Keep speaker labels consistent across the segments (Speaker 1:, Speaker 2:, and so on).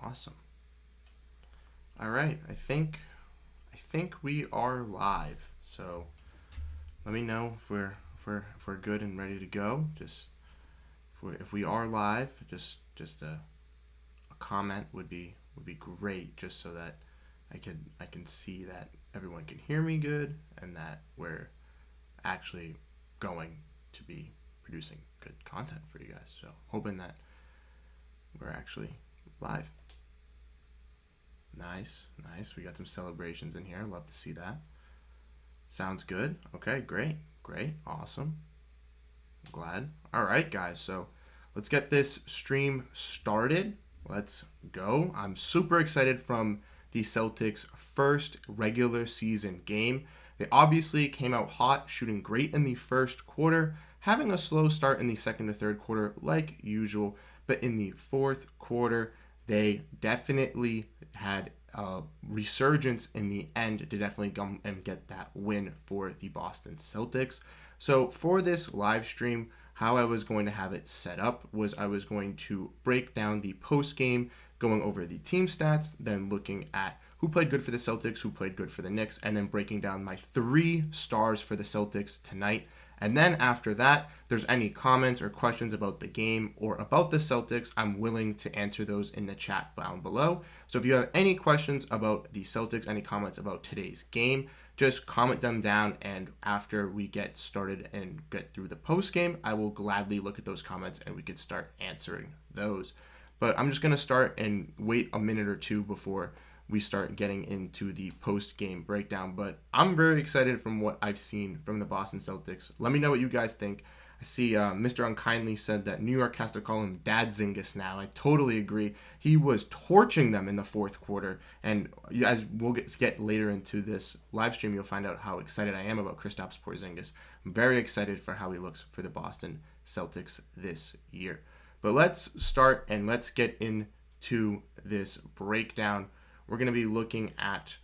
Speaker 1: Awesome. All right. I think we are live. So let me know if we're good and ready to go. Just if we are live, just a comment would be great, just so that I can see that everyone can hear me good and that we're actually going to be producing good content for you guys. So hoping that we're actually live. Nice. We got some celebrations in here. Love to see that. Sounds good. Okay, great. Awesome. I'm glad. All right, guys. So let's get this stream started. Let's go. I'm super excited from the Celtics' first regular season game. They obviously came out hot, shooting great in the first quarter, having a slow start in the second to third quarter like usual, but in the fourth quarter, they definitely had a resurgence in the end to definitely come and get that win for the Boston Celtics. So for this live stream, how I was going to have it set up was I was going to break down the post game, going over the team stats, then looking at who played good for the Celtics, who played good for the Knicks, and then breaking down my 3 stars for the Celtics tonight. And then after that, if there's any comments or questions about the game or about the Celtics, I'm willing to answer those in the chat down below. So if you have any questions about the Celtics, any comments about today's game, just comment them down, and after we get started and get through the post game, I will gladly look at those comments and we could start answering those. But I'm just going to start and wait a minute or two before we start getting into the post-game breakdown. But I'm very excited from what I've seen from the Boston Celtics. Let me know what you guys think. I see Mr. Unkindly said that New York has to call him Dad Zingas now. I totally agree. He was torching them in the fourth quarter. And as we'll get later into this live stream, you'll find out how excited I am about Kristaps Porzingis. I'm very excited for how he looks for the Boston Celtics this year. But let's start and let's get into this breakdown. We're going to be looking at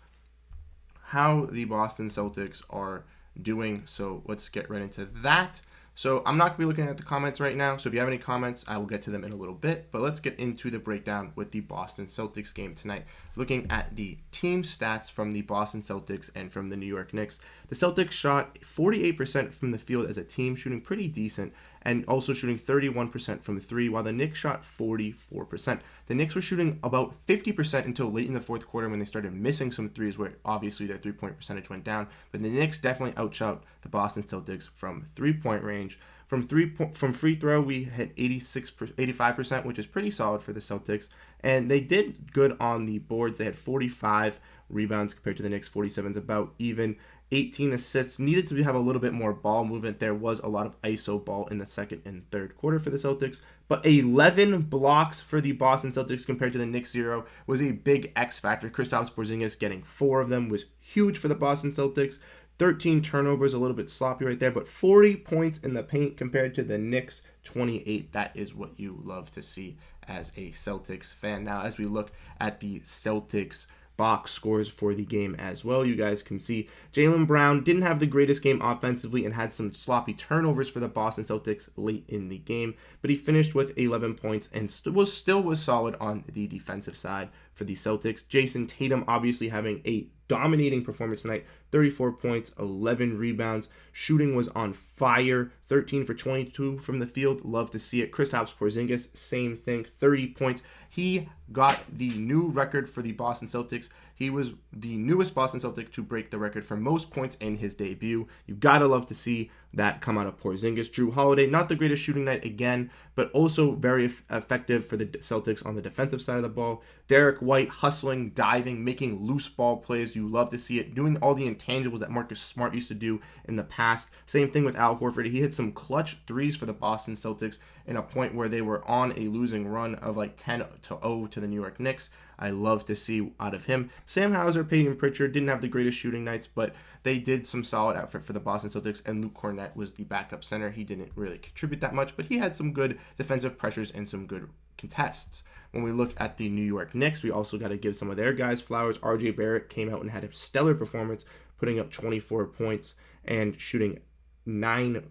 Speaker 1: how the Boston Celtics are doing. So let's get right into that. So I'm not going to be looking at the comments right now. So if you have any comments, I will get to them in a little bit. But let's get into the breakdown with the Boston Celtics game tonight. Looking at the team stats from the Boston Celtics and from the New York Knicks. The Celtics shot 48% from the field as a team, shooting pretty decent, and also shooting 31% from 3, while the Knicks shot 44%. The Knicks were shooting about 50% until late in the fourth quarter when they started missing some threes, where obviously their three-point percentage went down. But the Knicks definitely outshot the Boston Celtics from three-point range. From free throw, we hit 85%, which is pretty solid for the Celtics. And they did good on the boards. They had 45 rebounds compared to the Knicks. 47 is about even. 18 assists. Needed to have a little bit more ball movement. There was a lot of ISO ball in the second and third quarter for the Celtics. But 11 blocks for the Boston Celtics compared to the Knicks 0 was a big X factor. Kristaps Porzingis getting 4 of them was huge for the Boston Celtics. 13 turnovers, a little bit sloppy right there, but 40 points in the paint compared to the Knicks 28. That is what you love to see as a Celtics fan. Now, as we look at the Celtics box scores for the game as well, you guys can see Jaylen Brown didn't have the greatest game offensively and had some sloppy turnovers for the Boston Celtics late in the game, but he finished with 11 points and still was solid on the defensive side for the Celtics. Jason Tatum obviously having a dominating performance tonight, 34 points, 11 rebounds. Shooting was on fire, 13 for 22 from the field. Love to see it. Kristaps Porzingis, same thing, 30 points. He got the new record for the Boston Celtics. He was the newest Boston Celtic to break the record for most points in his debut. You gotta love to see that come out of Porzingis. Jrue Holiday, not the greatest shooting night again, but also very effective for the Celtics on the defensive side of the ball. Derek White hustling, diving, making loose ball plays. You love to see it. Doing all the intangibles that Marcus Smart used to do in the past. Same thing with Al Horford. He hit some clutch threes for the Boston Celtics in a point where they were on a losing run of like 10-0 to the New York Knicks. I love to see out of him. Sam Hauser, Peyton Pritchard didn't have the greatest shooting nights, but they did some solid outfit for the Boston Celtics, and Luke Cornett was the backup center. He didn't really contribute that much, but he had some good defensive pressures and some good contests. When we look at the New York Knicks, we also got to give some of their guys flowers. RJ Barrett came out and had a stellar performance, putting up 24 points and shooting 9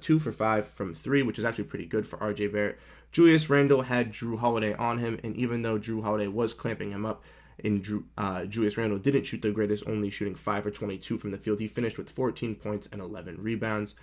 Speaker 1: 2 for 5 from 3, which is actually pretty good for RJ Barrett. Julius Randle had Drew Holiday on him, and even though Drew Holiday was clamping him up, Julius Randle didn't shoot the greatest, only shooting 5 for 22 from the field. He finished with 14 points and 11 rebounds.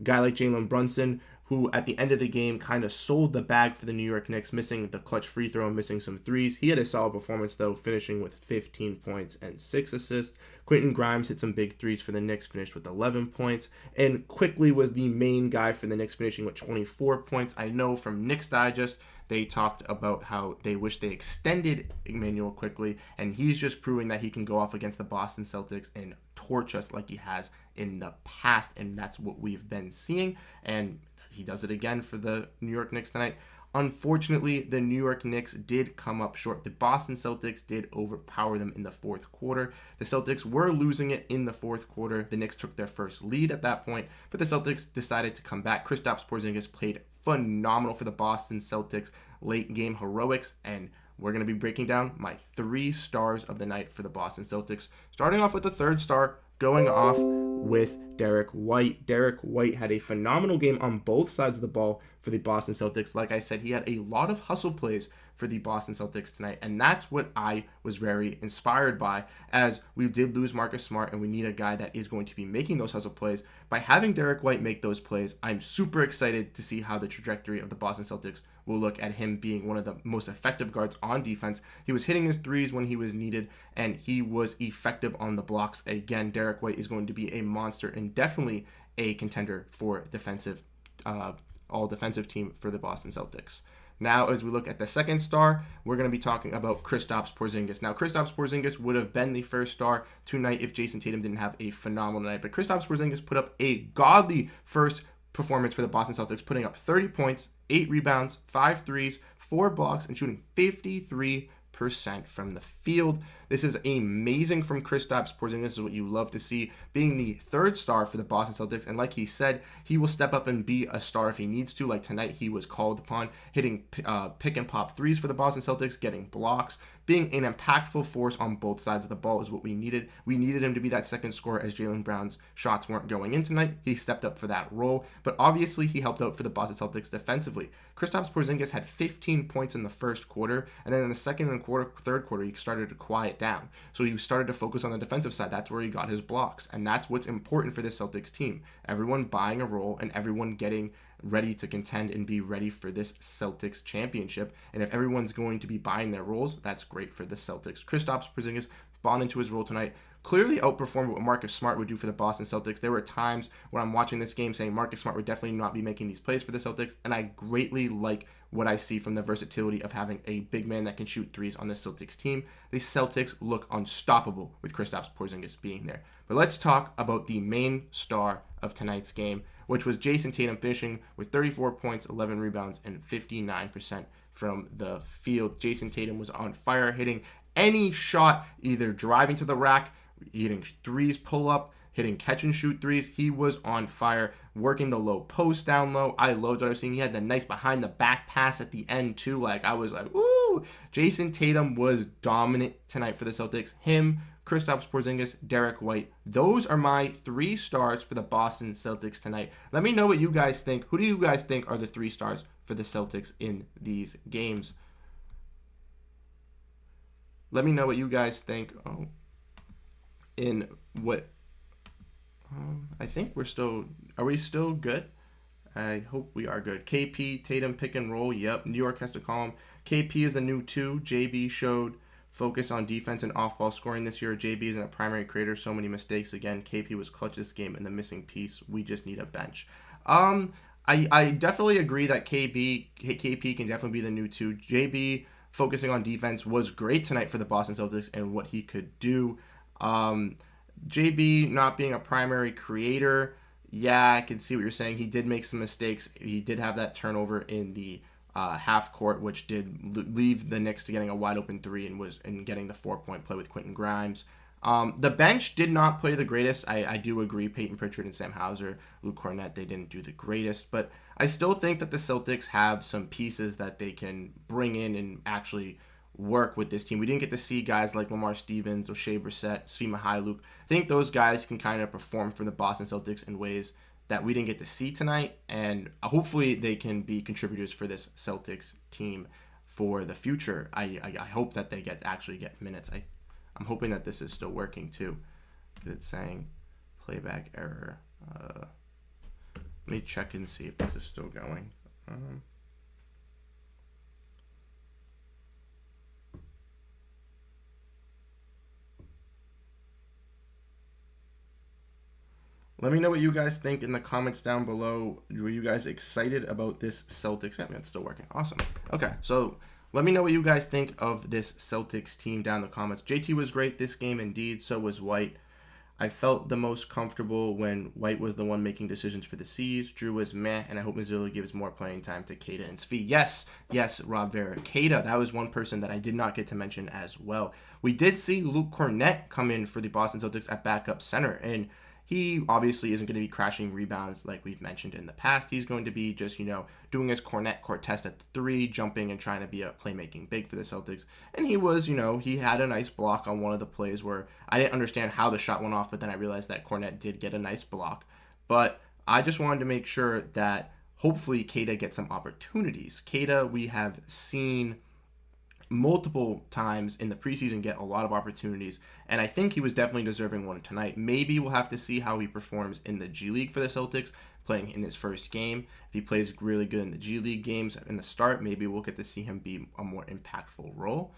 Speaker 1: A guy like Jalen Brunson, who at the end of the game kind of sold the bag for the New York Knicks, missing the clutch free throw and missing some threes. He had a solid performance, though, finishing with 15 points and 6 assists. Quentin Grimes hit some big threes for the Knicks, finished with 11 points, and quickly was the main guy for the Knicks, finishing with 24 points. I know from Knicks Digest, they talked about how they wish they extended Emmanuel Quickly, and he's just proving that he can go off against the Boston Celtics and torch us like he has in the past, and that's what we've been seeing, and he does it again for the New York Knicks tonight. Unfortunately, the New York Knicks did come up short. The Boston Celtics did overpower them in the fourth quarter. The Celtics were losing it in the fourth quarter. The Knicks took their first lead at that point, but the Celtics decided to come back. Kristaps Porzingis played phenomenal for the Boston Celtics late game heroics, and we're going to be breaking down my 3 stars of the night for the Boston Celtics. Starting off with the third star, going off with Derek White. Derek White had a phenomenal game on both sides of the ball for the Boston Celtics. Like I said, he had a lot of hustle plays for the Boston Celtics tonight, and that's what I was very inspired by, as we did lose Marcus Smart, and we need a guy that is going to be making those hustle plays. By having Derek White make those plays, I'm super excited to see how the trajectory of the Boston Celtics will look, at him being one of the most effective guards on defense. He was hitting his threes when he was needed, and he was effective on the blocks. Again, Derek White is going to be a monster and definitely a contender for all defensive team for the Boston Celtics. Now, as we look at the second star, we're going to be talking about Kristaps Porzingis. Now, Kristaps Porzingis would have been the first star tonight if Jason Tatum didn't have a phenomenal night, but Kristaps Porzingis put up a godly first performance for the Boston Celtics, putting up 30 points, 8 rebounds, 5 threes, 4 blocks, and shooting 53% from the field. This is amazing from Kristaps Porzingis. This is what you love to see, being the third star for the Boston Celtics. And like he said, he will step up and be a star if he needs to. Like tonight, he was called upon, hitting pick and pop threes for the Boston Celtics, getting blocks, being an impactful force on both sides of the ball is what we needed. We needed him to be that second scorer, as Jaylen Brown's shots weren't going in tonight. He stepped up for that role, but obviously he helped out for the Boston Celtics defensively. Kristaps Porzingis had 15 points in the first quarter, and then in the second and third quarter, he started to quiet down. So he started to focus on the defensive side. That's where he got his blocks, and that's what's important for this Celtics team. Everyone buying a role and everyone getting ready to contend and be ready for this Celtics championship. And if everyone's going to be buying their roles, that's great for the Celtics. Kristaps Porzingis bought into his role tonight, clearly outperformed what Marcus Smart would do for the Boston Celtics. There were times when I'm watching this game saying Marcus Smart would definitely not be making these plays for the Celtics, and I greatly like what I see from the versatility of having a big man that can shoot threes on the Celtics team. The Celtics look unstoppable with Kristaps Porzingis being there. But let's talk about the main star of tonight's game, which was Jason Tatum, finishing with 34 points, 11 rebounds, and 59% from the field. Jason Tatum was on fire, hitting any shot, either driving to the rack, hitting threes, pull up, hitting catch and shoot threes. He was on fire, working the low post down low. I loved what I was seeing. He had the nice behind the back pass at the end too. Like, I was like, woo! Jason Tatum was dominant tonight for the Celtics. Him, Kristaps Porzingis, Derek White. Those are my 3 stars for the Boston Celtics tonight. Let me know what you guys think. Who do you guys think are the 3 stars for the Celtics in these games? Let me know what you guys think. I think are we still good? I hope we are good. KP, Tatum, pick and roll. Yep, New York has to call him. KP is the new 2. JB showed focus on defense and off-ball scoring this year. JB isn't a primary creator. So many mistakes. Again, KP was clutch this game and the missing piece. We just need a bench. I definitely agree that KP can definitely be the new 2. JB focusing on defense was great tonight for the Boston Celtics and what he could do. JB not being a primary creator, yeah, I can see what you're saying. He did make some mistakes. He did have that turnover in the half court, which did leave the Knicks to getting a wide open 3 and getting the 4-point play with Quentin Grimes. The bench did not play the greatest. I do agree. Peyton Pritchard and Sam Hauser, Luke Cornett, they didn't do the greatest, but I still think that the Celtics have some pieces that they can bring in and actually work with this team. We didn't get to see guys like Lamar Stevens, O'Shea Brissett, Svi Mykhailiuk. I think those guys can kind of perform for the Boston Celtics in ways that we didn't get to see tonight, and hopefully they can be contributors for this Celtics team for the future. I hope that they actually get minutes. I'm hoping that this is still working too, because it's saying playback error. Let me check and see if this is still going. Let me know what you guys think in the comments down below. Were you guys excited about this Celtics? Yeah, it's still working. Awesome. Okay, so let me know what you guys think of this Celtics team down in the comments. JT was great this game, indeed. So was White. I felt the most comfortable when White was the one making decisions for the C's. Drew was meh, and I hope Mazzulla gives more playing time to Keita and Svi. Yes, Rob Vera. Keita, that was one person that I did not get to mention as well. We did see Luke Kornet come in for the Boston Celtics at backup center, and he obviously isn't going to be crashing rebounds like we've mentioned in the past. He's going to be just, doing his court test at the 3, jumping and trying to be a playmaking big for the Celtics. And he was, he had a nice block on one of the plays where I didn't understand how the shot went off, but then I realized that Kornet did get a nice block. But I just wanted to make sure that hopefully Keita gets some opportunities. Keita, we have seen multiple times in the preseason get a lot of opportunities, and I think he was definitely deserving one tonight. Maybe we'll have to see how he performs in the G League for the Celtics, playing in his first game. If he plays really good in the G League games in the start, maybe we'll get to see him be a more impactful role.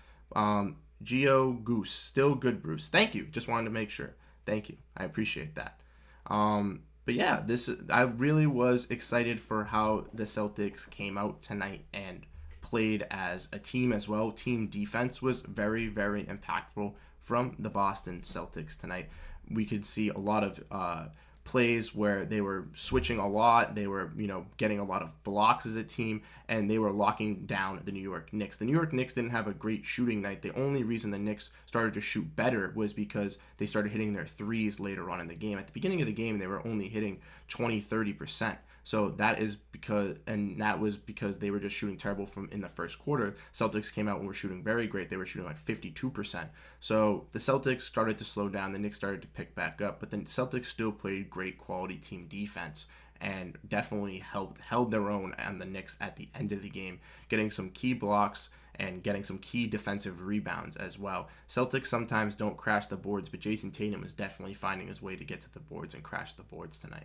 Speaker 1: Geo Goose, still good, Bruce. Thank you. Just wanted to make sure. Thank you. I appreciate that. But yeah, I really was excited for how the Celtics came out tonight and played as a team as well. Team defense was very, very impactful from the Boston Celtics tonight. We could see a lot of plays where they were switching a lot. They were, getting a lot of blocks as a team, and they were locking down the New York Knicks. The New York Knicks didn't have a great shooting night. The only reason the Knicks started to shoot better was because they started hitting their threes later on in the game. At the beginning of the game, they were only hitting 20-30%. So that was because they were just shooting terrible from in the first quarter. Celtics came out and were shooting very great. They were shooting like 52%. So the Celtics started to slow down. The Knicks started to pick back up, but the Celtics still played great quality team defense and definitely held their own on the Knicks at the end of the game, getting some key blocks and getting some key defensive rebounds as well. Celtics sometimes don't crash the boards, but Jason Tatum is definitely finding his way to get to the boards and crash the boards tonight.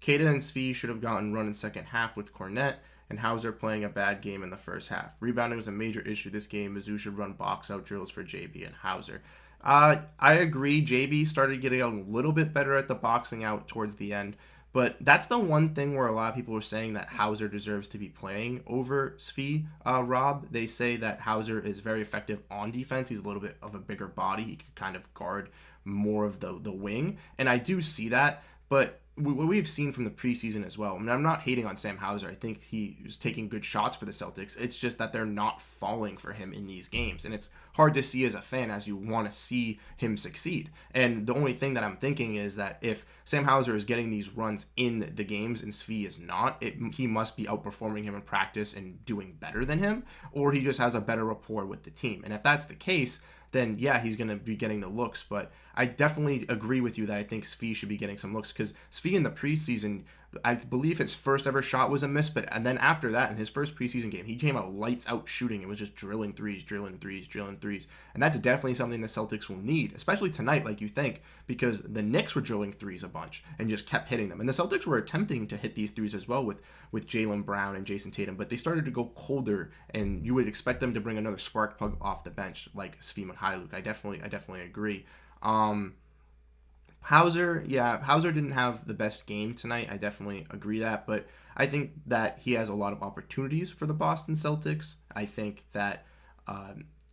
Speaker 1: Keita and Svi should have gotten run in second half with Kornet and Hauser playing a bad game in the first half. Rebounding was a major issue this game. Mizzou should run box-out drills for JB and Hauser. I agree. JB started getting a little bit better at the boxing out towards the end, but that's the one thing where a lot of people were saying that Hauser deserves to be playing over Svi. Rob, they say that Hauser is very effective on defense. He's a little bit of a bigger body. He can kind of guard more of the wing, and I do see that, but what we've seen from the preseason as well. I mean, I'm not hating on Sam Hauser. I think he's taking good shots for the Celtics. It's just that they're not falling for him in these games. And it's hard to see as a fan as you want to see him succeed. And the only thing that I'm thinking is that if Sam Hauser is getting these runs in the games and Svi is not, he must be outperforming him in practice and doing better than him, or he just has a better rapport with the team. And if that's the case, then yeah, he's going to be getting the looks. But I definitely agree with you that I think Svi should be getting some looks, because Svi in the preseason, I believe his first ever shot was a miss, and then after that, in his first preseason game, he came out lights out shooting. It was just drilling threes. And that's definitely something the Celtics will need, especially tonight, like you think, because the Knicks were drilling threes a bunch and just kept hitting them. And the Celtics were attempting to hit these threes as well with Jaylen Brown and Jason Tatum, but they started to go colder, and you would expect them to bring another spark plug off the bench like Svi Mykhailiuk. I definitely agree. Hauser didn't have the best game tonight. I definitely agree that, but I think that he has a lot of opportunities for the Boston Celtics. I think that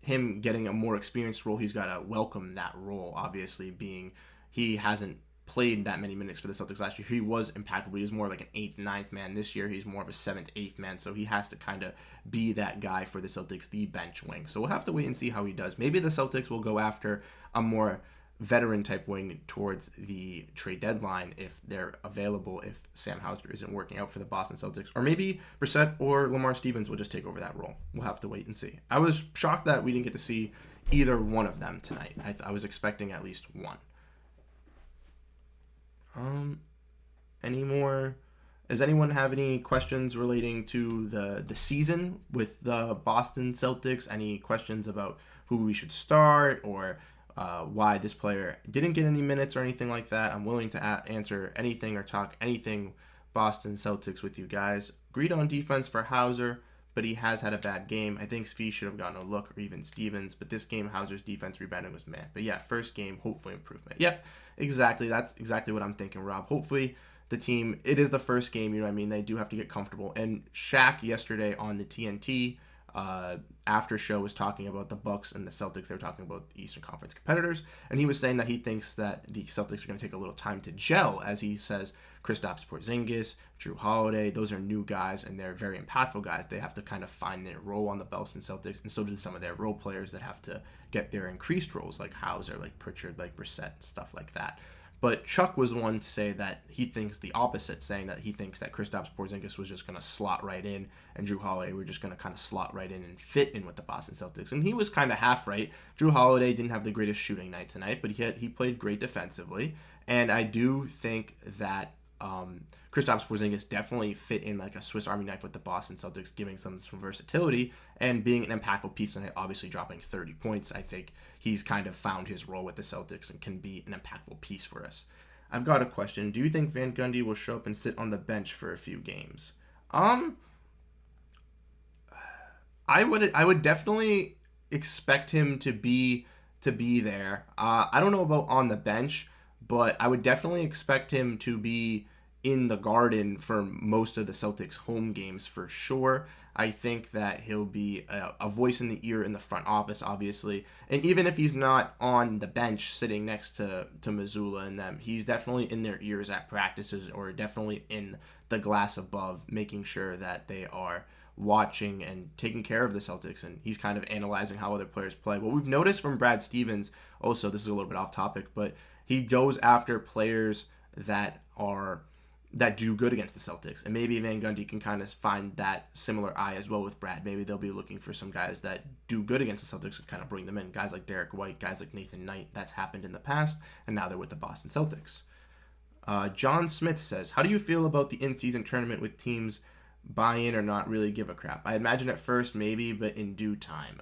Speaker 1: him getting a more experienced role, he's got to welcome that role, obviously, being he hasn't played that many minutes for the Celtics last year. He was impactful, but he was more like an 8th, 9th man. This year, he's more of a 7th, 8th man, so he has to kind of be that guy for the Celtics, the bench wing. So we'll have to wait and see how he does. Maybe the Celtics will go after a more veteran type wing towards the trade deadline if they're available, if Sam Hauser isn't working out for the Boston Celtics, or maybe Brissett or Lamar Stevens will just take over that role. We'll have to wait and see. I was shocked that we didn't get to see either one of them tonight. I was expecting at least one. Does anyone have any questions relating to the season with the Boston Celtics? Any questions about who we should start or why this player didn't get any minutes or anything like that? I'm willing to answer anything or talk anything Boston Celtics with you guys. Agreed on defense for Hauser, but he has had a bad game. I think Svi should have gotten a look, or even Stevens, but this game, Hauser's defense rebounding was meh. But yeah, first game, hopefully improvement. Yep, exactly. That's exactly what I'm thinking, Rob. Hopefully the team, it is the first game, you know what I mean? They do have to get comfortable. And Shaq yesterday on the TNT after show was talking about the Bucks and the Celtics. They were talking about the Eastern Conference competitors, and he was saying that he thinks that the Celtics are going to take a little time to gel, as he says. Kristaps Porzingis, Drew Holiday, those are new guys, and they're very impactful guys. They have to kind of find their role on the Boston Celtics, and so do some of their role players that have to get their increased roles, like Hauser, like Pritchard, like Brissett, stuff like that. But Chuck was the one to say that he thinks the opposite, saying that he thinks that Kristaps Porzingis was just going to slot right in, and Drew Holiday were just going to kind of slot right in and fit in with the Boston Celtics. And he was kind of half right. Drew Holiday didn't have the greatest shooting night tonight, but he played great defensively. And I do think that Kristaps Porzingis definitely fit in like a Swiss Army knife with the Boston Celtics, giving some versatility and being an impactful piece tonight, obviously dropping 30 points. I think he's kind of found his role with the Celtics and can be an impactful piece for us. I've got a question. Do you think Van Gundy will show up and sit on the bench for a few games? I would definitely expect him to be there. I don't know about on the bench, but I would definitely expect him to be in the Garden for most of the Celtics home games for sure. I think that he'll be a voice in the ear in the front office, obviously. And even if he's not on the bench sitting next to Mazzulla and them, he's definitely in their ears at practices, or definitely in the glass above, making sure that they are watching and taking care of the Celtics, and he's kind of analyzing how other players play. What we've noticed from Brad Stevens, also, this is a little bit off topic, but he goes after players that do good against the Celtics. And maybe Van Gundy can kind of find that similar eye as well with Brad. Maybe they'll be looking for some guys that do good against the Celtics and kind of bring them in. Guys like Derek White, guys like Nathan Knight. That's happened in the past, and now they're with the Boston Celtics. John Smith says, how do you feel about the in-season tournament with teams buy in or not really give a crap? I imagine at first maybe, but in due time.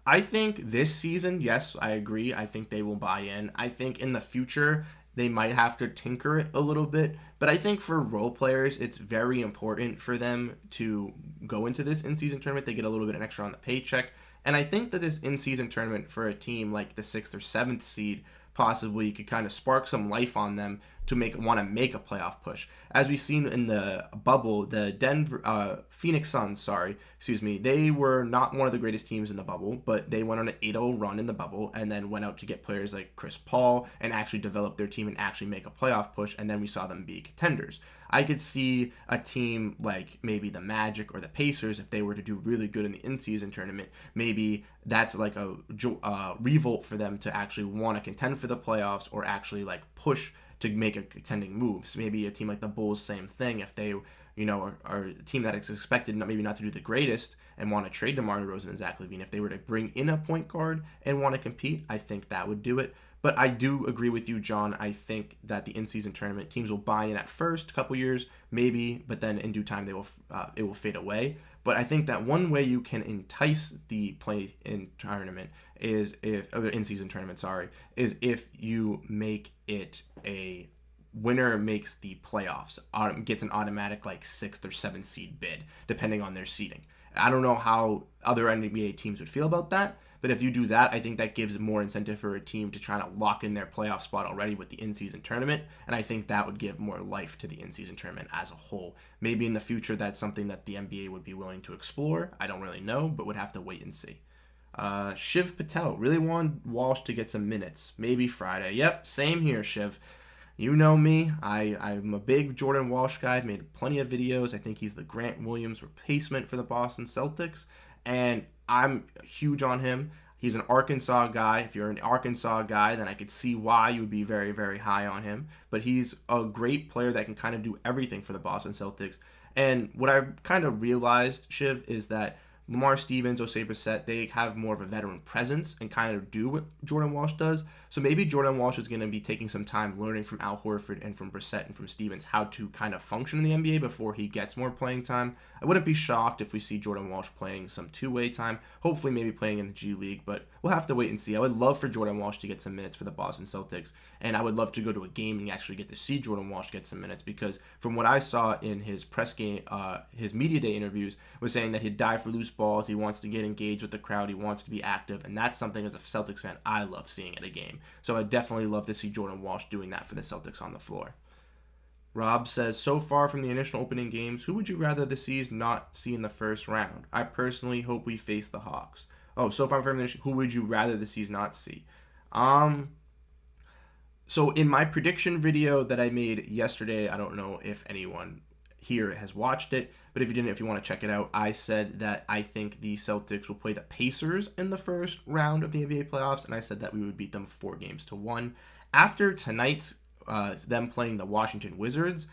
Speaker 1: I think this season, yes, I agree. I think they will buy in. I think in the future, they might have to tinker it a little bit. But I think for role players, it's very important for them to go into this in-season tournament. They get a little bit extra on the paycheck. And I think that this in-season tournament for a team like the 6th or 7th seed possibly could kind of spark some life on them to want to make a playoff push. As we've seen in the bubble, the Phoenix Suns, they were not one of the greatest teams in the bubble, but they went on an 8-0 run in the bubble and then went out to get players like Chris Paul and actually develop their team and actually make a playoff push, and then we saw them be contenders. I could see a team like maybe the Magic or the Pacers, if they were to do really good in the in-season tournament, maybe that's like a revolt for them to actually want to contend for the playoffs or actually like push to make a contending moves. Maybe a team like the Bulls, same thing. If they, are a team that is expected maybe not to do the greatest and want to trade DeMar DeRozan and Zach LaVine, if they were to bring in a point guard and want to compete, I think that would do it. But I do agree with you, John. I think that the in-season tournament teams will buy in at first, a couple years, maybe, but then in due time it will fade away. But I think that one way you can entice the play-in tournament in-season tournament, is if you make it a winner makes the playoffs, gets an automatic like 6th or 7th seed bid, depending on their seeding. I don't know how other NBA teams would feel about that, but if you do that, I think that gives more incentive for a team to try to lock in their playoff spot already with the in-season tournament, and I think that would give more life to the in-season tournament as a whole. Maybe in the future that's something that the NBA would be willing to explore. I don't really know, but would have to wait and see. Shiv Patel really wanted Walsh to get some minutes. Maybe Friday. Yep, same here, Shiv. You know me. I'm a big Jordan Walsh guy. I've made plenty of videos. I think he's the Grant Williams replacement for the Boston Celtics, and I'm huge on him. He's an Arkansas guy. If you're an Arkansas guy, then I could see why you would be very, very high on him. But he's a great player that can kind of do everything for the Boston Celtics. And what I've kind of realized, Shiv, is that Lamar Stevens, Osei Brissett, they have more of a veteran presence and kind of do what Jordan Walsh does. So maybe Jordan Walsh is going to be taking some time learning from Al Horford and from Brissett and from Stevens how to kind of function in the NBA before he gets more playing time. I wouldn't be shocked if we see Jordan Walsh playing some two-way time, hopefully maybe playing in the G League, but we'll have to wait and see. I would love for Jordan Walsh to get some minutes for the Boston Celtics, and I would love to go to a game and actually get to see Jordan Walsh get some minutes, because from what I saw in his press game, his media day interviews, was saying that he'd dive for loose balls, he wants to get engaged with the crowd, he wants to be active, and that's something as a Celtics fan I love seeing at a game. So I'd definitely love to see Jordan Walsh doing that for the Celtics on the floor. Rob says, so far from the initial opening games, who would you rather the C's not see in the first round? I personally hope we face the Hawks. Oh, so far from the initial, who would you rather the C's not see? So in my prediction video that I made yesterday, I don't know if anyone here has watched it, but if you didn't, if you want to check it out, I said that I think the Celtics will play the Pacers in the first round of the NBA playoffs, and I said that we would beat them 4-1. After tonight's them playing the Washington Wizards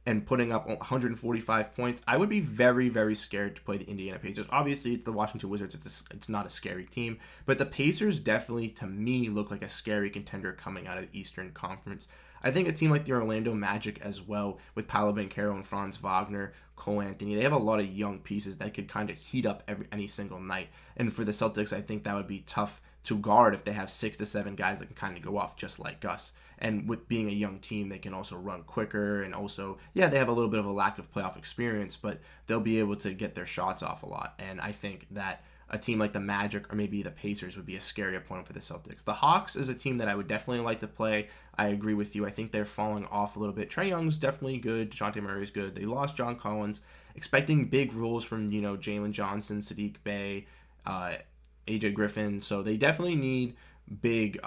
Speaker 1: and putting up 145 points, I would be very, very scared to play the Indiana Pacers. Obviously, it's the Washington Wizards. It's not a scary team, but the Pacers definitely, to me, look like a scary contender coming out of the Eastern Conference. I think a team like the Orlando Magic as well, with Paolo Banchero and Franz Wagner, Cole Anthony, they have a lot of young pieces that could kind of heat up any single night. And for the Celtics, I think that would be tough to guard if they have 6 to 7 guys that can kind of go off just like us. And with being a young team, they can also run quicker, and also, yeah, they have a little bit of a lack of playoff experience, but they'll be able to get their shots off a lot. And I think that a team like the Magic or maybe the Pacers would be a scary opponent for the Celtics. The Hawks is a team that I would definitely like to play. I agree with you. I think they're falling off a little bit. Trae Young's definitely good. DeJounte Murray's good. They lost John Collins. Expecting big roles from, Jalen Johnson, Sadiq Bey, AJ Griffin. So they definitely need big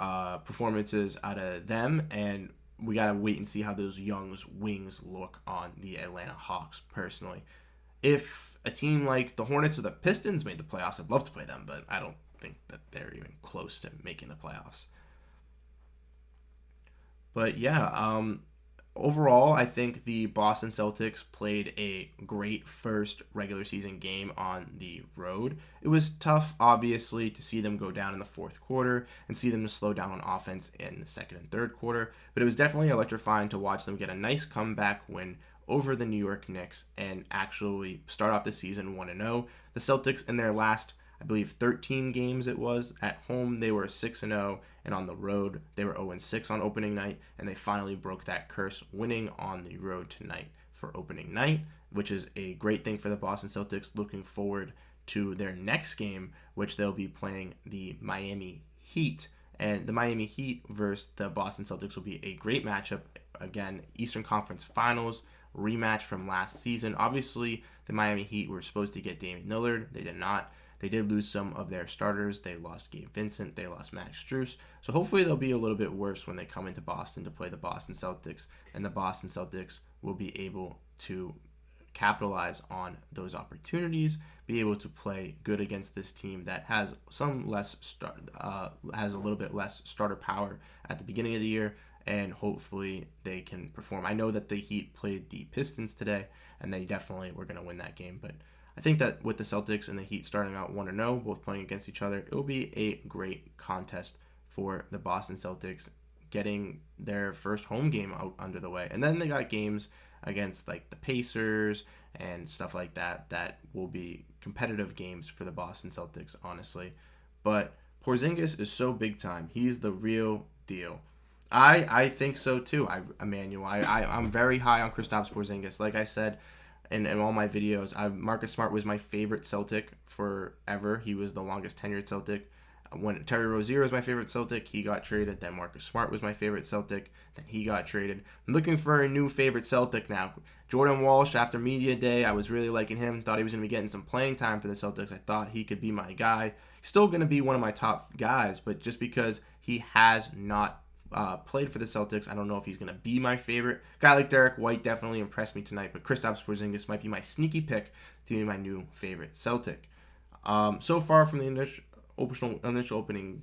Speaker 1: performances out of them, and we got to wait and see how those young wings look on the Atlanta Hawks, personally. If a team like the Hornets or the Pistons made the playoffs, I'd love to play them, but I don't think that they're even close to making the playoffs. But yeah, overall, I think the Boston Celtics played a great first regular season game on the road. It was tough, obviously, to see them go down in the fourth quarter and see them slow down on offense in the second and third quarter, but it was definitely electrifying to watch them get a nice comeback win over the New York Knicks and actually start off the season 1-0. The Celtics, in their last, I believe, 13 games it was, at home they were 6-0, and on the road they were 0-6 on opening night, and they finally broke that curse, winning on the road tonight for opening night, which is a great thing for the Boston Celtics. Looking forward to their next game, which they'll be playing the Miami Heat. And the Miami Heat versus the Boston Celtics will be a great matchup. Again, Eastern Conference Finals rematch from last season. Obviously, the Miami Heat were supposed to get Damian Lillard. They did not. They did lose some of their starters. They lost Gabe Vincent. They lost Max Strus. So hopefully they'll be a little bit worse when they come into Boston to play the Boston Celtics. And the Boston Celtics will be able to capitalize on those opportunities, be able to play good against this team that has has a little bit less starter power at the beginning of the year, and hopefully they can perform. I know that the Heat played the Pistons today, and they definitely were going to win that game, but I think that with the Celtics and the Heat starting out 1-0, both playing against each other, it will be a great contest for the Boston Celtics, getting their first home game out under the way. And then they got games against like the Pacers and stuff like that that will be competitive games for the Boston Celtics, honestly. But Porzingis is so big time. He's the real deal. I think so too, Emmanuel. I'm very high on Kristaps Porzingis. Like I said in all my videos, Marcus Smart was my favorite Celtic forever. He was the longest tenured Celtic. When Terry Rozier was my favorite Celtic, he got traded. Then Marcus Smart was my favorite Celtic. Then he got traded. I'm looking for a new favorite Celtic now. Jordan Walsh, after media day, I was really liking him. Thought he was going to be getting some playing time for the Celtics. I thought he could be my guy. He's still going to be one of my top guys, but just because he has not played for the Celtics, I don't know if he's going to be my favorite. Guy like Derek White definitely impressed me tonight, but Kristaps Porzingis might be my sneaky pick to be my new favorite Celtic. So far from the initial opening,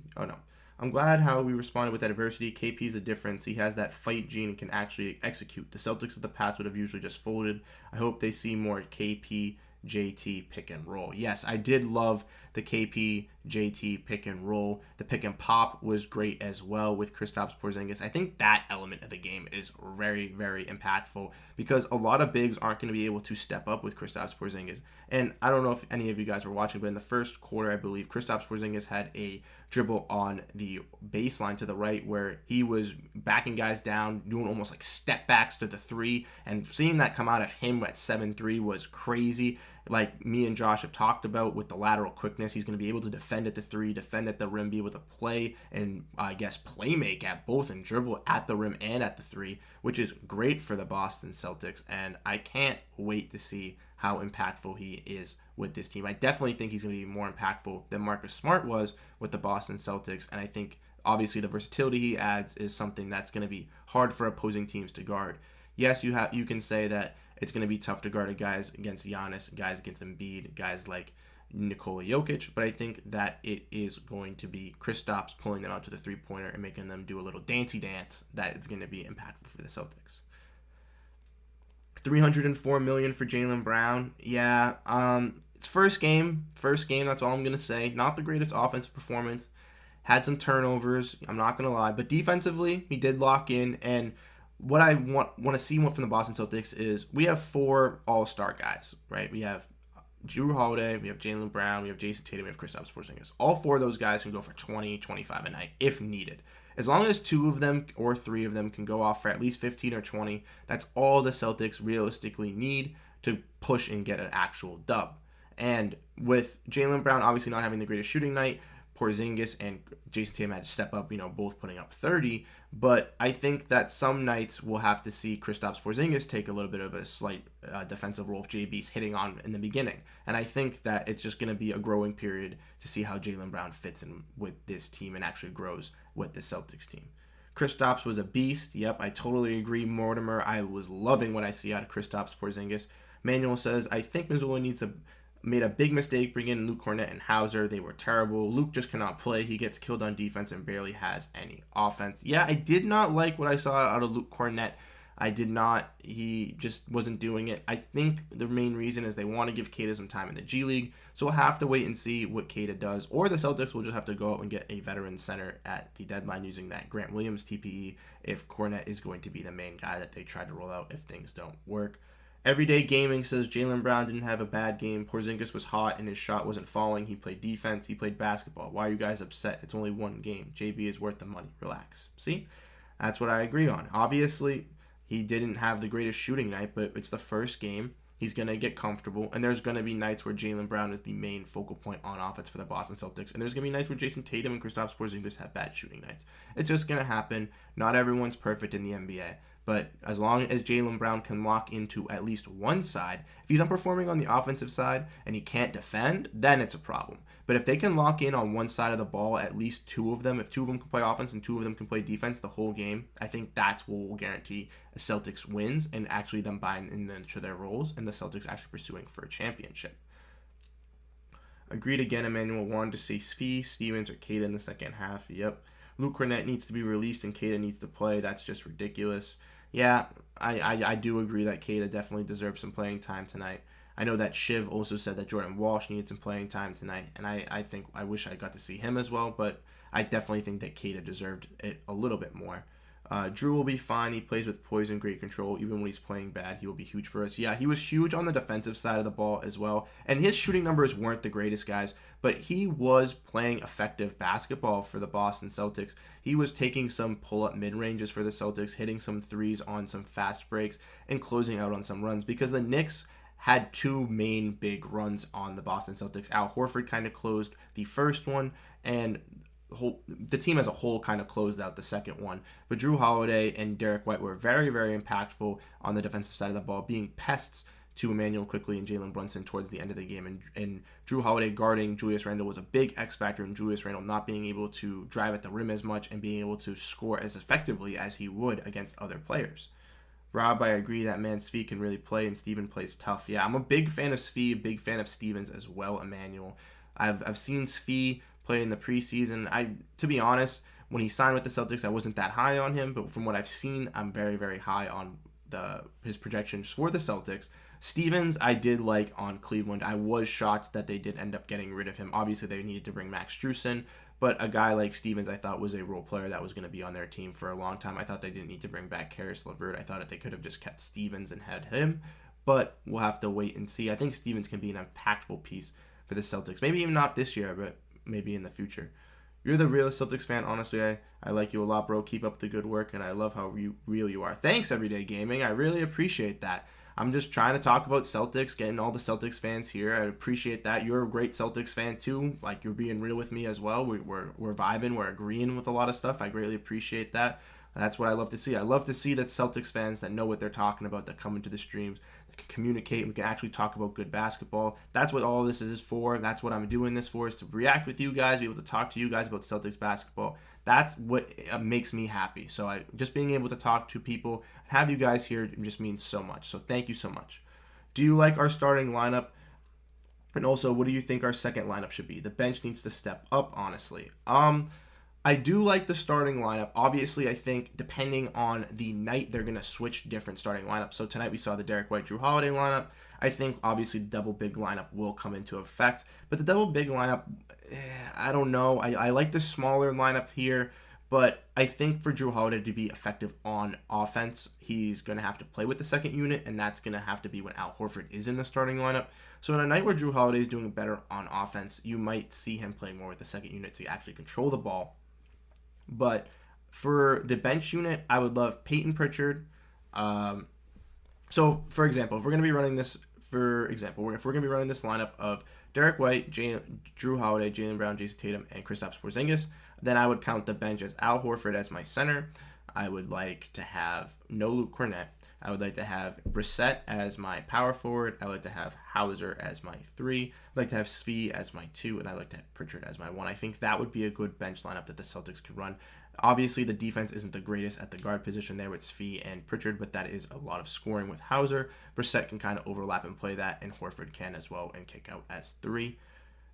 Speaker 1: I'm glad how we responded with adversity. KP's the difference. He has that fight gene and can actually execute. The Celtics of the past would have usually just folded. I hope they see more KP JT pick and roll. Yes, I did love the KP JT pick and roll. The pick and pop was great as well with Kristaps Porzingis. I think that element of the game is very, very impactful because a lot of bigs aren't going to be able to step up with Kristaps Porzingis. And I don't know if any of you guys were watching, but in the first quarter, I believe Kristaps Porzingis had a dribble on the baseline to the right where he was backing guys down, doing almost like step backs to the three, and seeing that come out of him at 7'3" was crazy. Like me and Josh have talked about with the lateral quickness, he's going to be able to defend at the three, defend at the rim, be able to play and I guess play make at both and dribble at the rim and at the three, which is great for the Boston Celtics. And I can't wait to see how impactful he is with this team. I definitely think he's going to be more impactful than Marcus Smart was with the Boston Celtics. And I think obviously the versatility he adds is something that's going to be hard for opposing teams to guard. Yes, you can say that it's going to be tough to guard guys against Giannis, guys against Embiid, guys like Nikola Jokic, but I think that it is going to be Kristaps pulling them out to the three-pointer and making them do a little dancey dance that is going to be impactful for the Celtics. $304 million for Jaylen Brown. Yeah, it's first game. That's all I'm going to say. Not the greatest offensive performance. Had some turnovers, I'm not going to lie, but defensively, he did lock in, and what I want to see from the Boston Celtics is we have 4 all-star guys, right? We have Jrue Holiday, we have Jaylen Brown, we have Jason Tatum, we have Kristaps Porzingis. All 4 of those guys can go for 20, 25 a night if needed. As long as 2 of them or 3 of them can go off for at least 15 or 20, that's all the Celtics realistically need to push and get an actual dub. And with Jaylen Brown obviously not having the greatest shooting night, Porzingis and Jason Tatum had to step up, both putting up 30. But I think that some nights we'll have to see Kristaps Porzingis take a little bit of a slight defensive role if JB's hitting on in the beginning. And I think that it's just going to be a growing period to see how Jaylen Brown fits in with this team and actually grows with the Celtics team. Kristaps was a beast. Yep, I totally agree, Mortimer. I was loving what I see out of Kristaps Porzingis. Manuel says, I think Missoula made a big mistake bringing in Luke Cornett and Hauser. They were terrible. Luke just cannot play. He gets killed on defense and barely has any offense. Yeah, I did not like what I saw out of Luke Cornett. I did not. He just wasn't doing it. I think the main reason is they want to give Keita some time in the G League. So we'll have to wait and see what Keita does. Or the Celtics will just have to go out and get a veteran center at the deadline using that Grant Williams TPE if Cornett is going to be the main guy that they try to roll out if things don't work. Everyday Gaming says Jaylen Brown didn't have a bad game. Porzingis was hot and his shot wasn't falling. He played defense. He played basketball. Why are you guys upset? It's only one game. JB is worth the money. Relax. See? That's what I agree on. Obviously, he didn't have the greatest shooting night, but it's the first game. He's going to get comfortable, and there's going to be nights where Jaylen Brown is the main focal point on offense for the Boston Celtics, and there's going to be nights where Jason Tatum and Kristaps Porzingis have bad shooting nights. It's just going to happen. Not everyone's perfect in the NBA. But as long as Jaylen Brown can lock into at least one side, if he's underperforming on the offensive side and he can't defend, then it's a problem. But if they can lock in on one side of the ball, at least 2 of them, if 2 of them can play offense and 2 of them can play defense the whole game, I think that's what will guarantee the Celtics wins and actually them buying into their roles and the Celtics actually pursuing for a championship. Agreed again, Emmanuel wanted to see Svi, Stevens, or Keita in the second half. Yep. Luke Cornett needs to be released and Keita needs to play. That's just ridiculous. Yeah, I do agree that Keita definitely deserves some playing time tonight. I know that Shiv also said that Jordan Walsh needed some playing time tonight, and I wish I got to see him as well, but I definitely think that Keita deserved it a little bit more. Jrue will be fine. He plays with poise and great control. Even when he's playing bad, he will be huge for us. Yeah, he was huge on the defensive side of the ball as well. And his shooting numbers weren't the greatest, guys, but he was playing effective basketball for the Boston Celtics. He was taking some pull-up mid-ranges for the Celtics, hitting some threes on some fast breaks, and closing out on some runs because the Knicks had 2 main big runs on the Boston Celtics. Al Horford kind of closed the first one, and the team as a whole kind of closed out the second one. But Jrue Holiday and Derek White were very, very impactful on the defensive side of the ball, being pests to Emmanuel Quickley and Jalen Brunson towards the end of the game. And Jrue Holiday guarding Julius Randle was a big X factor in Julius Randle not being able to drive at the rim as much and being able to score as effectively as he would against other players. Rob, I agree that man Svi can really play and Steven plays tough. Yeah, I'm a big fan of Svi, a big fan of Stevens as well, Emmanuel. I've seen Svi play in the preseason. To be honest, when he signed with the Celtics, I wasn't that high on him, but from what I've seen, I'm very, very high on his projections for the Celtics. Stevens, I did like on Cleveland. I was shocked that they did end up getting rid of him. Obviously, they needed to bring Max Strus in, but a guy like Stevens, I thought was a role player that was going to be on their team for a long time. I thought they didn't need to bring back Karis LeVert. I thought that they could have just kept Stevens and had him, but we'll have to wait and see. I think Stevens can be an impactful piece for the Celtics. Maybe even not this year, but maybe in the future. You're the real Celtics fan. Honestly, I like you a lot, bro. Keep up the good work, and I love how real you are. Thanks, Everyday Gaming. I really appreciate that. I'm just trying to talk about Celtics, getting all the Celtics fans here. I appreciate that. You're a great Celtics fan, too. Like, you're being real with me as well. We're vibing. We're agreeing with a lot of stuff. I greatly appreciate that. That's what I love to see. I love to see that Celtics fans that know what they're talking about, that come into the streams, that can communicate, we can actually talk about good basketball. That's what all this is for. That's what I'm doing this for, is to react with you guys, be able to talk to you guys about Celtics basketball. That's what makes me happy. So just being able to talk to people, have you guys here just means so much. So thank you so much. Do you like our starting lineup? And also, what do you think our second lineup should be? The bench needs to step up, honestly. I do like the starting lineup. Obviously, I think depending on the night, they're going to switch different starting lineups. So tonight we saw the Derek White, Drew Holiday lineup. I think obviously the double big lineup will come into effect. But the double big lineup, I don't know. I like the smaller lineup here. But I think for Drew Holiday to be effective on offense, he's going to have to play with the second unit. And that's going to have to be when Al Horford is in the starting lineup. So on a night where Drew Holiday is doing better on offense, you might see him playing more with the second unit to actually control the ball. But for the bench unit, I would love Peyton Pritchard. So, for example, if we're going to be running this, if we're going to be running this lineup of Derek White, Drew Holiday, Jaylen Brown, Jason Tatum, and Kristaps Porzingis, then I would count the bench as Al Horford as my center. I would like to have no Luke Cornett. I would like to have Brissett as my power forward. I would like to have Hauser as my 3. I'd like to have Svi as my 2. And I'd like to have Pritchard as my 1. I think that would be a good bench lineup that the Celtics could run. Obviously, the defense isn't the greatest at the guard position there with Svi and Pritchard, but that is a lot of scoring with Hauser. Brissett can kind of overlap and play that, and Horford can as well and kick out as 3.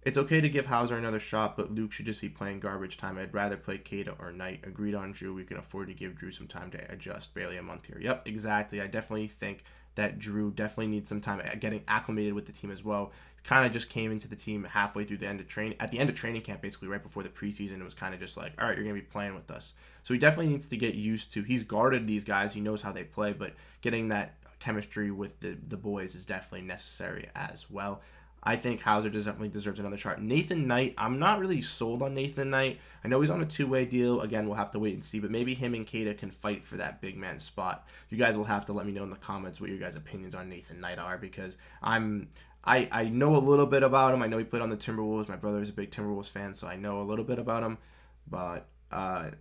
Speaker 1: It's okay to give Hauser another shot, but Luke should just be playing garbage time. I'd rather play Keita or Knight. Agreed on Drew. We can afford to give Drew some time to adjust. Barely a month here. Yep, exactly. I definitely think that Drew definitely needs some time getting acclimated with the team as well. Kind of just came into the team halfway through the end of training camp, basically right before the preseason. It was kind of just like, all right, you're going to be playing with us. So he definitely needs to get used to, he's guarded these guys. He knows how they play, but getting that chemistry with the boys is definitely necessary as well. I think Hauser definitely deserves another shot. Nathan Knight, I'm not really sold on Nathan Knight. I know he's on a two-way deal. Again, we'll have to wait and see, but maybe him and Keita can fight for that big man spot. You guys will have to let me know in the comments what your guys' opinions on Nathan Knight are, because I know a little bit about him. I know he played on the Timberwolves. My brother is a big Timberwolves fan, so I know a little bit about him. But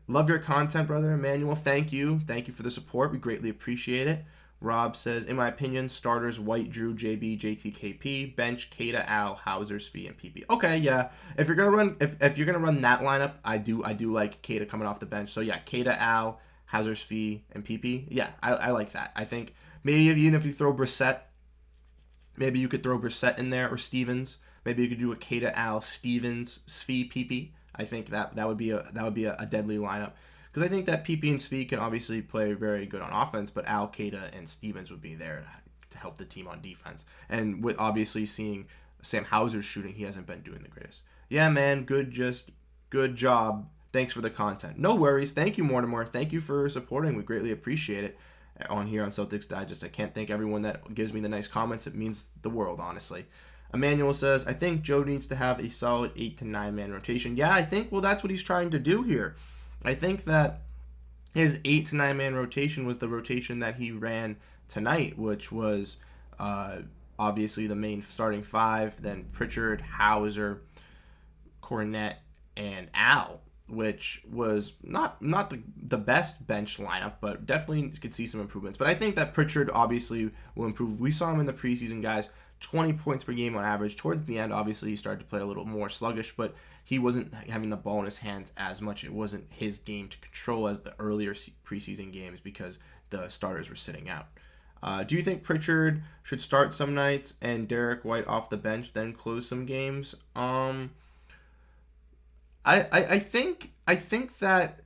Speaker 1: love your content, brother. Emmanuel, thank you. Thank you for the support. We greatly appreciate it. Rob says, in my opinion, starters White, Drew, JB, JT, KP, bench Keita, Al, Hauser, Svi, and PP. Okay, yeah. If you're gonna run, if you're gonna run that lineup, I do like Keita coming off the bench. So yeah, Keita, Al, Hauser, Svi, and PP. Yeah, I like that. I think maybe even if you throw Brissett, maybe you could throw Brissett in there, or Stevens. Maybe you could do a Keita, Al, Stevens, Svi, PP. I think that would be a deadly lineup. Because I think that PP and Svi can obviously play very good on offense, but Al, Keita, and Stevens would be there to help the team on defense. And with obviously seeing Sam Hauser's shooting, he hasn't been doing the greatest. Yeah, man, good job. Thanks for the content. No worries. Thank you, Mortimer. Thank you for supporting. We greatly appreciate it on here on Celtics Digest. I can't thank everyone that gives me the nice comments. It means the world, honestly. Emmanuel says, I think Joe needs to have a solid 8 to 9 man rotation. Yeah, I think, well, that's what he's trying to do here. I think that his 8 to 9 man rotation was the rotation that he ran tonight, which was obviously the main starting 5, then Pritchard, Hauser, Cornett, and Al, which was not the best bench lineup, but definitely could see some improvements. But I think that Pritchard obviously will improve. We saw him in the preseason, guys, 20 points per game on average. Towards the end, obviously, he started to play a little more sluggish, but he wasn't having the ball in his hands as much. It wasn't his game to control as the earlier preseason games because the starters were sitting out. Do you think Pritchard should start some nights and Derek White off the bench, then close some games? I think that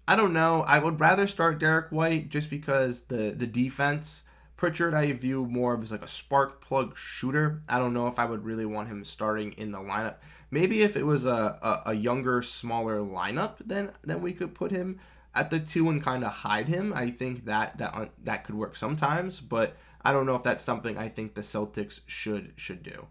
Speaker 1: I don't know. I would rather start Derek White just because the defense. Pritchard I view more of as like a spark plug shooter. I don't know if I would really want him starting in the lineup. Maybe if it was a younger, smaller lineup, then we could put him at the 2 and kind of hide him. I think that could work sometimes, but I don't know if that's something I think the Celtics should do.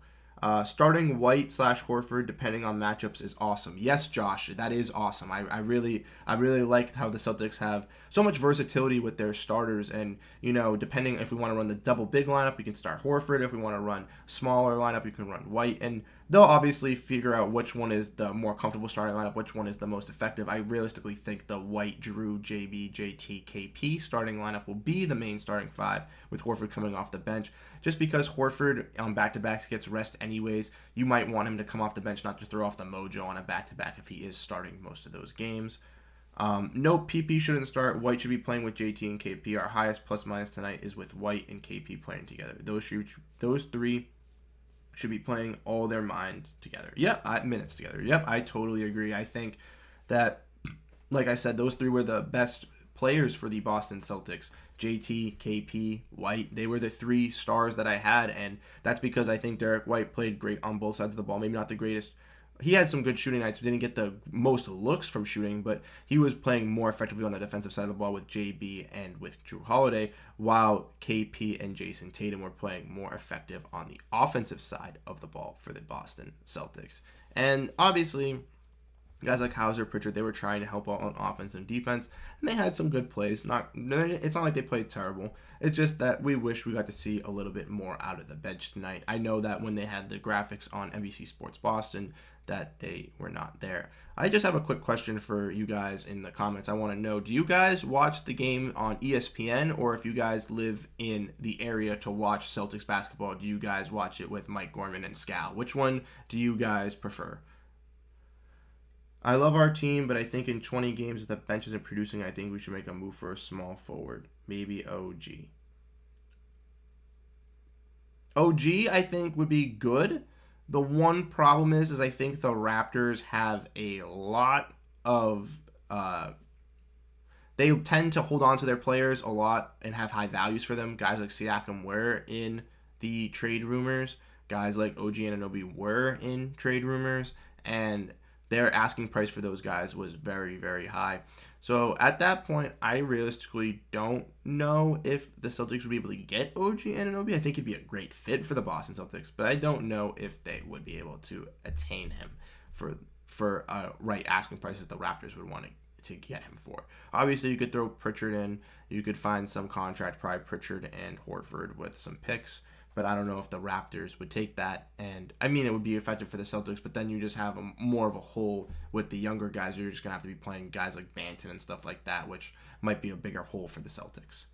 Speaker 1: Starting White / Horford, depending on matchups, is awesome. Yes, Josh, that is awesome. I really liked how the Celtics have so much versatility with their starters, and depending if we want to run the double big lineup, we can start Horford. If we want to run smaller lineup, you can run White, and they'll obviously figure out which one is the more comfortable starting lineup, which one is the most effective. I realistically think the White, Drew, JB, JT, KP starting lineup will be the main starting 5, with Horford coming off the bench. Just because Horford on back-to-backs gets rest anyways, you might want him to come off the bench, not to throw off the mojo on a back-to-back if he is starting most of those games. No, PP shouldn't start. White should be playing with JT and KP. Our highest plus-minus tonight is with White and KP playing together. Those 3 should be playing all their mind together. Minutes together. I totally agree. I think that, like I said, those 3 were the best players for the Boston Celtics. JT, KP, White, they were the 3 stars that I had, and that's because I think Derek White played great on both sides of the ball. Maybe not the greatest. He had some good shooting nights. Didn't get the most looks from shooting, but he was playing more effectively on the defensive side of the ball with JB and with Drew Holiday, while KP and Jason Tatum were playing more effective on the offensive side of the ball for the Boston Celtics. And obviously, guys like Hauser, Pritchard, they were trying to help out on offense and defense, and they had some good plays. It's not like they played terrible. It's just that we wish we got to see a little bit more out of the bench tonight. I know that when they had the graphics on NBC Sports Boston, that they were not there. I just have a quick question for you guys in the comments. I want to know, do you guys watch the game on ESPN, or if you guys live in the area to watch Celtics basketball, do you guys watch it with Mike Gorman and Scal? Which one do you guys prefer? I love our team, but I think in 20 games if the bench isn't producing, I think we should make a move for a small forward. Maybe OG. OG, I think, would be good. The one problem is I think the Raptors have a lot of... they tend to hold on to their players a lot and have high values for them. Guys like Siakam were in the trade rumors. Guys like OG Anunoby were in trade rumors. And their asking price for those guys was very, very high. So at that point, I realistically don't know if the Celtics would be able to get OG Anunoby. I think he'd be a great fit for the Boston Celtics, but I don't know if they would be able to attain him for a right asking price that the Raptors would want to get him for. Obviously, you could throw Pritchard in. You could find some contract, probably Pritchard and Horford with some picks. But I don't know if the Raptors would take that. And, I mean, it would be effective for the Celtics, but then you just have more of a hole with the younger guys. You're just going to have to be playing guys like Banton and stuff like that, which might be a bigger hole for the Celtics.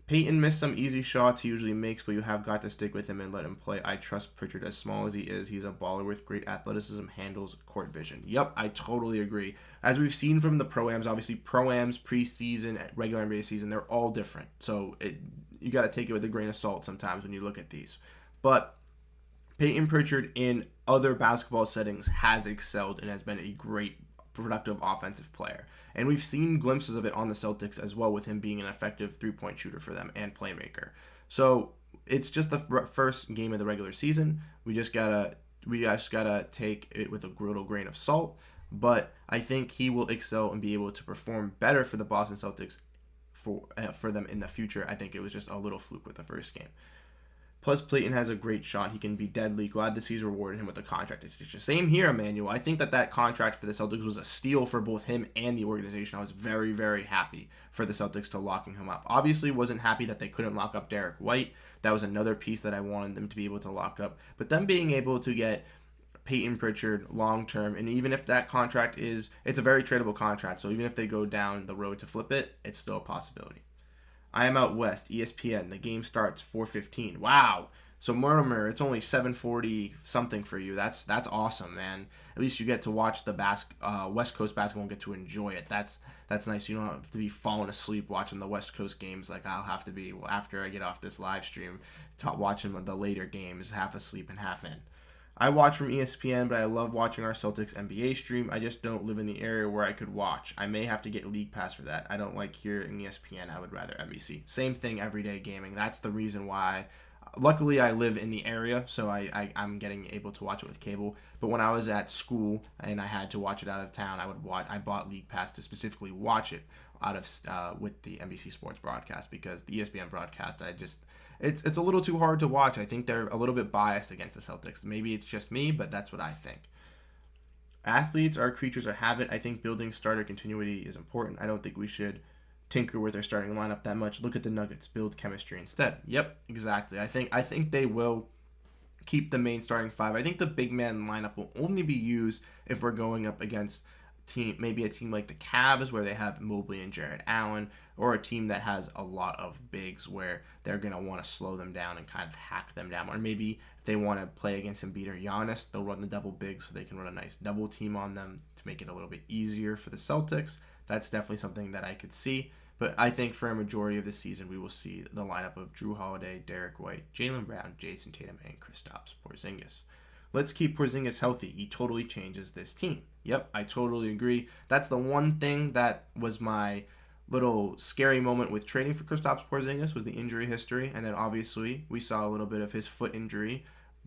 Speaker 1: Peyton missed some easy shots he usually makes, but you have got to stick with him and let him play. I trust Pritchard as small as he is. He's a baller with great athleticism, handles, court vision. Yep, I totally agree. As we've seen from the Pro-Ams, obviously Pro-Ams, preseason, regular NBA season, they're all different. So you got to take it with a grain of salt sometimes when you look at these. But Peyton Pritchard in other basketball settings has excelled and has been a great productive offensive player. And we've seen glimpses of it on the Celtics as well, with him being an effective three-point shooter for them and playmaker. So it's just the first game of the regular season. We just gotta take it with a little grain of salt. But I think he will excel and be able to perform better for the Boston Celtics for them in the future. I think it was just a little fluke with the first game. Plus, Peyton has a great shot. He can be deadly. Glad the C's rewarded him with a contract extension. Same here, Emmanuel. I think that contract for the Celtics was a steal for both him and the organization. I was very, very happy for the Celtics to locking him up. Obviously, wasn't happy that they couldn't lock up Derek White. That was another piece that I wanted them to be able to lock up. But them being able to get Peyton Pritchard long-term, and even if that contract it's a very tradable contract, so even if they go down the road to flip it, it's still a possibility. I am out west, ESPN. The game starts 4:15. Wow. So Mortimer, it's only 7:40 something for you. That's awesome, man. At least you get to watch the West Coast basketball and get to enjoy it. That's nice. You don't have to be falling asleep watching the West Coast games like I'll have to be after I get off this live stream, watching the later games, half asleep and half in. I watch from ESPN, but I love watching our Celtics NBA stream. I just don't live in the area where I could watch. I may have to get League Pass for that. I don't like hearing ESPN. I would rather NBC. Same thing, everyday gaming. That's the reason why. Luckily, I live in the area, so I'm getting able to watch it with cable. But when I was at school and I had to watch it out of town, I bought League Pass to specifically watch it out of with the NBC Sports broadcast, because the ESPN broadcast, it's a little too hard to watch. I think they're a little bit biased against the Celtics. Maybe it's just me, but that's what I think. Athletes are creatures of habit. I think building starter continuity is important. I don't think we should tinker with their starting lineup that much. Look at the Nuggets, build chemistry instead. Yep, exactly. I think they will keep the main starting five. I think the big man lineup will only be used if we're going up against maybe a team like the Cavs where they have Mobley and Jared Allen, or a team that has a lot of bigs where they're going to want to slow them down and kind of hack them down. Or maybe if they want to play against Embiid or Giannis, they'll run the double bigs so they can run a nice double team on them to make it a little bit easier for the Celtics. That's definitely something that I could see. But I think for a majority of the season, we will see the lineup of Drew Holiday, Derek White, Jaylen Brown, Jason Tatum, and Kristaps Porzingis. Let's keep Porzingis healthy. He totally changes this team. Yep, I totally agree. That's the one thing that was my little scary moment with trading for Kristaps Porzingis, was the injury history. And then obviously we saw a little bit of his foot injury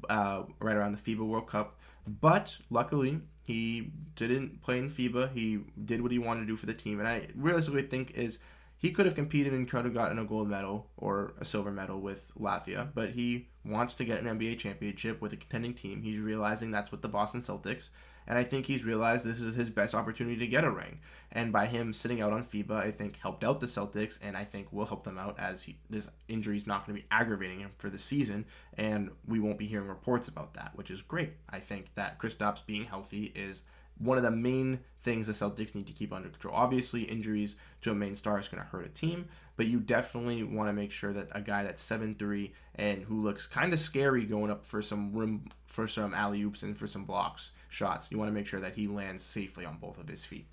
Speaker 1: right around the FIBA World Cup. But luckily, he didn't play in FIBA. He did what he wanted to do for the team. And I realistically think he could have competed and could have gotten a gold medal or a silver medal with Latvia, but he wants to get an NBA championship with a contending team. He's realizing that's what the Boston Celtics, and I think he's realized this is his best opportunity to get a ring. And by him sitting out on FIBA, I think helped out the Celtics, and I think will help them out as this injury is not going to be aggravating him for the season, and we won't be hearing reports about that, which is great. I think that Kristaps being healthy is one of the main things the Celtics need to keep under control. Obviously, injuries to a main star is going to hurt a team, but you definitely want to make sure that a guy that's 7'3" and who looks kind of scary going up for some alley-oops and for some blocks shots, you want to make sure that he lands safely on both of his feet.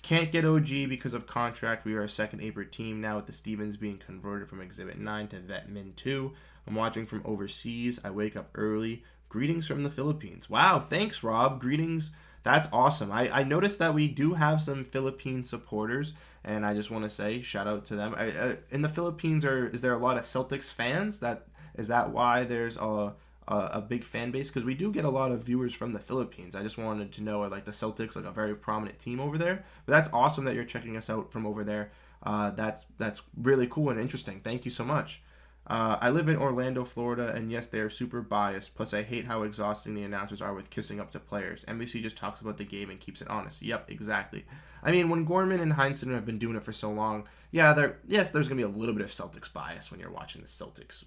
Speaker 1: Can't get OG because of contract. We are a second April team now, with the Stevens being converted from Exhibit 9 to Vet Min 2. I'm watching from overseas. I wake up early. Greetings from the Philippines. Wow, thanks, Rob. Greetings. That's awesome. I noticed that we do have some Philippine supporters, and I just want to say shout out to them. In the Philippines, is there a lot of Celtics fans? Is that why there's a big fan base? Because we do get a lot of viewers from the Philippines. I just wanted to know, are like the Celtics like a very prominent team over there? But that's awesome that you're checking us out from over there. That's really cool and interesting. Thank you so much. I live in Orlando, Florida, and yes, they are super biased. Plus, I hate how exhausting the announcers are with kissing up to players. NBC just talks about the game and keeps it honest. Yep, exactly. I mean, when Gorman and Heinsohn have been doing it for so long, there's going to be a little bit of Celtics bias when you're watching the Celtics,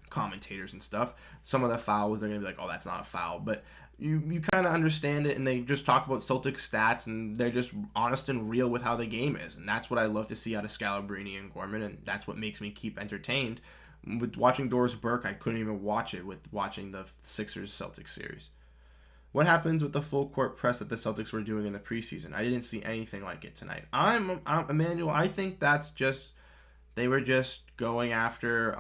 Speaker 1: commentators and stuff. Some of the fouls, they're going to be like, oh, that's not a foul. But you kind of understand it, and they just talk about Celtics stats, and they're just honest and real with how the game is. And that's what I love to see out of Scalabrine and Gorman, and that's what makes me keep entertained. With watching Doris Burke, I couldn't even watch it with watching the Sixers-Celtics series. What happens with the full court press that the Celtics were doing in the preseason? I didn't see anything like it tonight. I'm Emmanuel, I think that's just, they were just going after,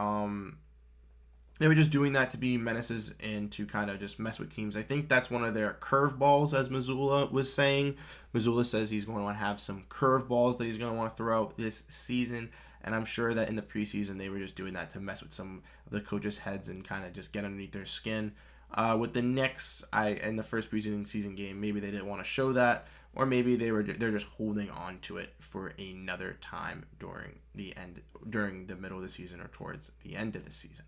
Speaker 1: they were just doing that to be menaces and to kind of just mess with teams. I think that's one of their curveballs, as Mazzulla was saying. Mazzulla says he's going to want to have some curveballs that he's going to want to throw out this season. And I'm sure that in the preseason, they were just doing that to mess with some of the coaches' heads and kind of just get underneath their skin. With the Knicks, in the first preseason game, maybe they didn't want to show that, or maybe they're just holding on to it for another time during the middle of the season or towards the end of the season.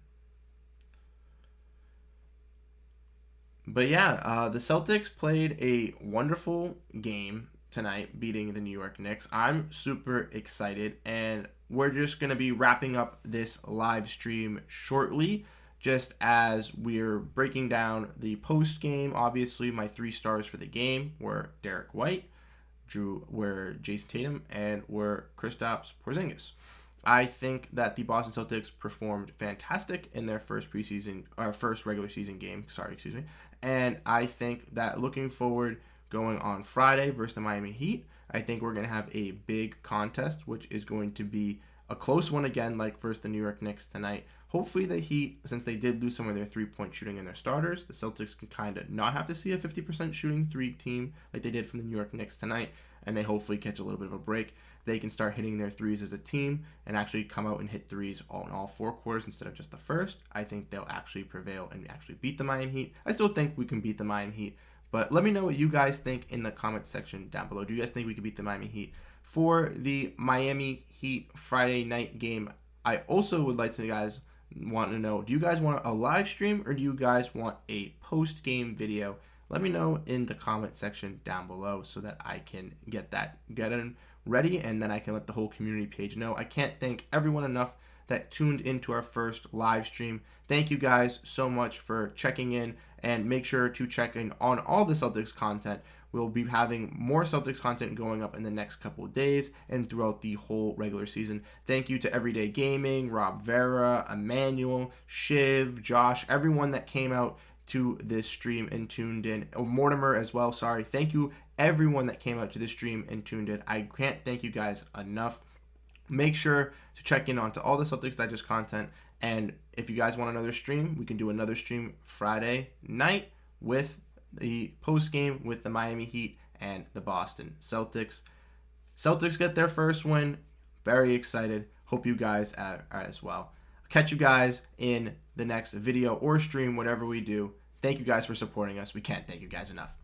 Speaker 1: But the Celtics played a wonderful game tonight, beating the New York Knicks. I'm super excited, and we're just going to be wrapping up this live stream shortly, just as we're breaking down the post game. Obviously, my 3 stars for the game were Derek White, were Jason Tatum, and were Kristaps Porzingis. I think that the Boston Celtics performed fantastic in their first regular season game. And I think that looking forward, going on Friday versus the Miami Heat, I think we're going to have a big contest, which is going to be a close one again, like versus the New York Knicks tonight. Hopefully the Heat, since they did lose some of their three-point shooting in their starters, the Celtics can kind of not have to see a 50% shooting three team like they did from the New York Knicks tonight, and they hopefully catch a little bit of a break. They can start hitting their threes as a team and actually come out and hit threes in all 4 quarters instead of just the first. I think they'll actually prevail and actually beat the Miami Heat. I still think we can beat the Miami Heat, but let me know what you guys think in the comment section down below. Do you guys think we can beat the Miami Heat? For the Miami Heat Friday night game, I also would like to guys want to know, do you guys want a live stream or do you guys want a post-game video? Let me know in the comment section down below so that I can get in ready, and then I can let the whole community page know. I can't thank everyone enough that tuned into our first live stream. Thank you guys so much for checking in, and make sure to check in on all the Celtics content. We'll be having more Celtics content going up in the next couple of days and throughout the whole regular season. Thank you to Everyday Gaming, Rob Vera, Emmanuel, Shiv, Josh, everyone that came out to this stream and tuned in. Oh, Mortimer as well, sorry. Thank you everyone that came out to this stream and tuned in. I can't thank you guys enough. Make sure to check in onto all the Celtics Digest content, and if you guys want another stream, we can do another stream Friday night with the post game with the Miami Heat and the Boston Celtics. Celtics get their first win. Very excited. Hope you guys are as well. Catch you guys in the next video or stream, whatever we do. Thank you guys for supporting us. We can't thank you guys enough.